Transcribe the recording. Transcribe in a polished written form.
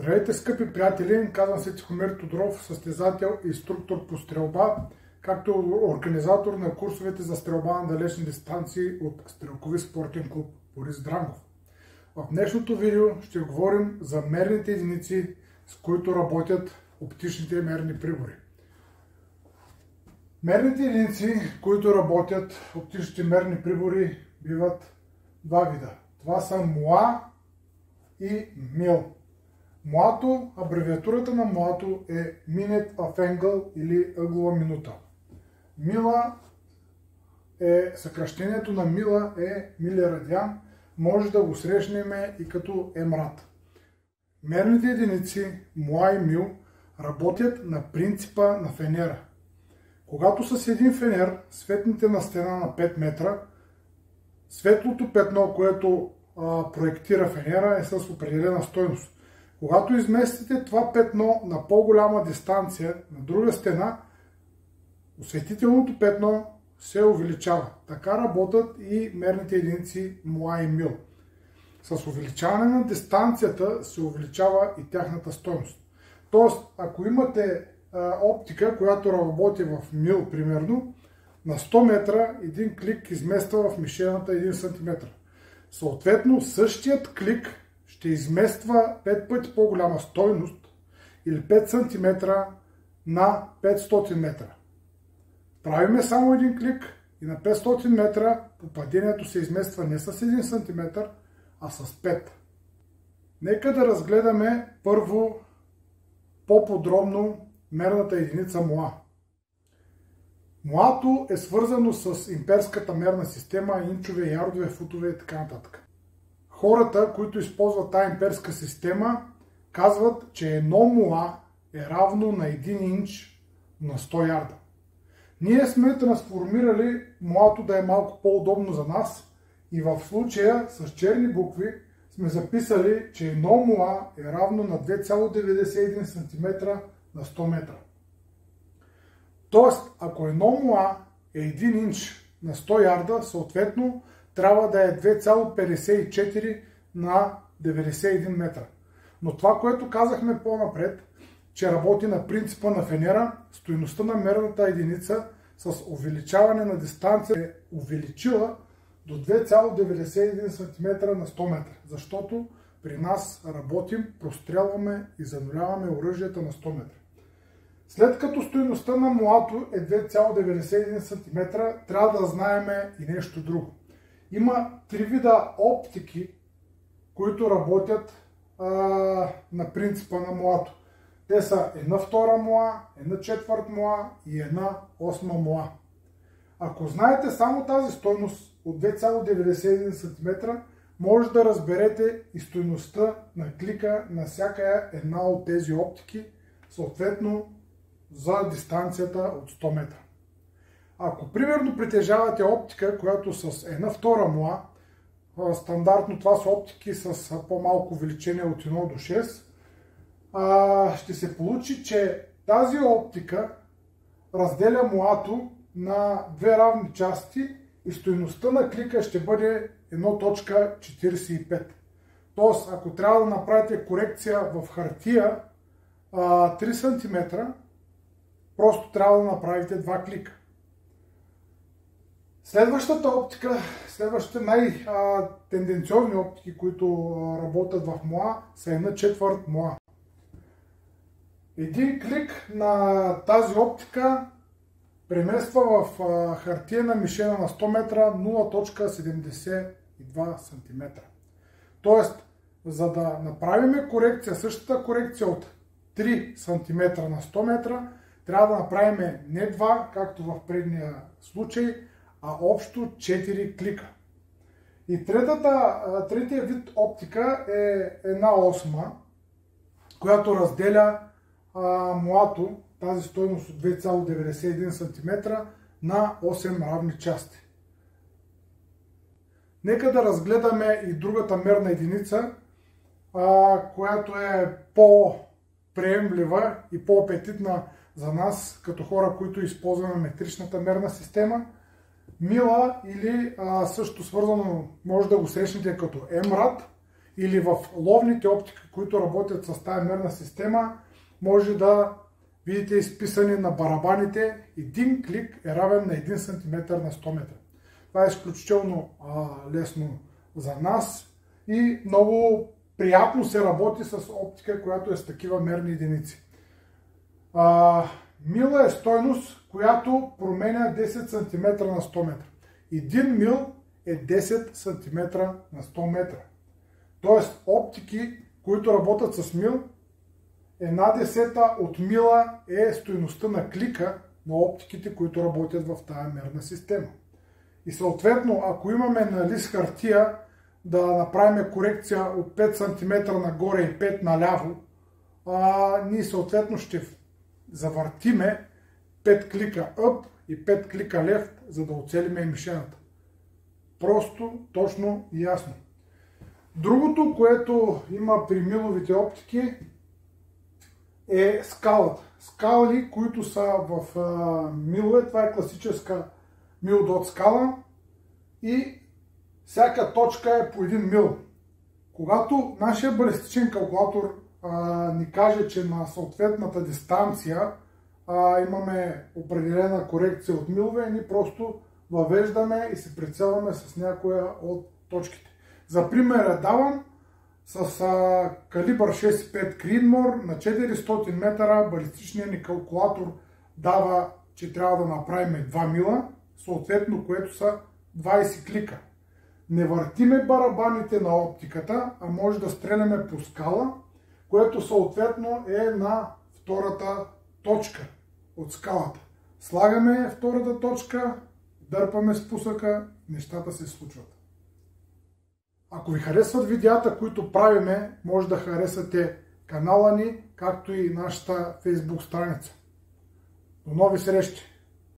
Здравейте, скъпи приятели! Казвам се Тихомир Тодоров, състезател и инструктор по стрелба, както и организатор на курсовете за стрелба на далечни дистанции от Стрелкови спортен клуб Борис Дрангов. В днешното видео ще говорим за мерните единици, с които работят оптичните мерни прибори. Мерните единици, които работят оптичните мерни прибори, биват два вида. Това са МОА и МИЛ. МОА-то, абревиатурата на МОА-то е Minute of Angle или ъглова минута. МИЛа е съкращението на МИЛа е милирадиан, може да го срещнем и като МРАД. Мерните единици МОА и МИЛ работят на принципа на фенера. Когато с един фенер светните на стена на 5 метра, светлото петно, което проектира фенера, е с определена стойност. Когато изместите това петно на по-голяма дистанция на друга стена, осветителното петно се увеличава. Така работят и мерните единици МОА и МИЛ. С увеличаване на дистанцията се увеличава и тяхната стойност. Тоест, ако имате оптика, която работи в МИЛ, примерно, на 100 метра един клик измества в мишената 1 см. Съответно, същият клик ще измества 5 пъти по-голяма стойност или 5 см на 500 метра. Правиме само един клик и на 500 метра попадението се измества не с 1 см, а с 5. Нека да разгледаме първо по-подробно мерната единица МОА. МОА-то е свързано с имперската мерна система, инчове, ярдове, футове и така нататък. Хората, които използват тази имперска система, казват, че едно МОА е равно на 1 инч на 100 ярда. Ние сме трансформирали МОА-то да е малко по-удобно за нас и в случая с черни букви сме записали, че едно МОА е равно на 2,91 см на 100 метра. Тоест, ако едно МОА е 1 инч на 100 ярда, съответно трябва да е 2,54 на 91 метра. Но това, което казахме по-напред, че работи на принципа на фенера, стойността на мерната единица с увеличаване на дистанция е увеличила до 2,91 см на 100 метра. Защото при нас работим, прострелваме и зануляваме оръжията на 100 метра. След като стойността на МОА-то е 2,91 см, трябва да знаем и нещо друго. Има 3 вида оптики, които работят на принципа на МОА-то. Те са 1/2 МОА, 1/4 МОА и 1/8 МОА. Ако знаете само тази стойност от 2,91 см, може да разберете и стойността на клика на всяка една от тези оптики, съответно за дистанцията от 100 метра. Ако примерно притежавате оптика, която с 1/2 МОА, стандартно това са оптики с по-малко увеличение от 1 до 6, ще се получи, че тази оптика разделя МОА-то на две равни части и стойността на клика ще бъде 1.45. Тоест, ако трябва да направите корекция в хартия 3 см, просто трябва да направите 2 клика. Следващата оптика, следващите най-тенденциозни оптики, които работят в МОА, са 1/4 МОА. Един клик на тази оптика премества в хартиена мишена на 100 метра 0.72 см. Тоест, за да направим корекция, същата корекция от 3 см на 100 метра, трябва да направим не 2, както в предния случай, а общо 4 клика. И третия вид оптика е 1/8, която разделя МОА-то, тази стойност от 2,91 см на 8 равни части. Нека да разгледаме и другата мерна единица, която е по-приемлива и по-апетитна за нас, като хора, които използваме метричната мерна система. МИЛа или също свързано, може да го срещнете като МРАД, или в ловните оптики, които работят с тази мерна система, може да видите изписани на барабаните: един клик е равен на 1 см на 100 метра. Това е изключително лесно за нас и много приятно се работи с оптика, която е с такива мерни единици. Мила е стойност, която променя 10 см на 100 метра. 1 мил е 10 см на 100 метра. Тоест оптики, които работят с мил, 1/10 от мила е стойността на клика на оптиките, които работят в тази мерна система. И съответно, ако имаме на лист хартия да направим корекция от 5 см нагоре и 5 наляво, ние съответно ще завъртиме 5 клика up и 5 клика left, за да оцелиме мишената. Просто, точно и ясно. Другото, което има при миловите оптики, е скалата. Скали, които са в милове, това е класическа мил-дот скала и всяка точка е по 1 мил. Когато нашия балистичен калкулатор ни каже, че на съответната дистанция имаме определена корекция от милове, ние просто въвеждаме и се прицелваме с някоя от точките. За пример давам с калибър 6,5 Creedmoor на 400 метра балистичният ни калкулатор дава, че трябва да направим 2 мила, съответно което са 20 клика. Не въртиме барабаните на оптиката, а може да стреляме по скала, което съответно е на втората точка от скалата. Слагаме втората точка, дърпаме спусъка, нещата се случват. Ако ви харесват видеята, които правиме, може да харесате канала ни, както и нашата Facebook страница. До нови срещи!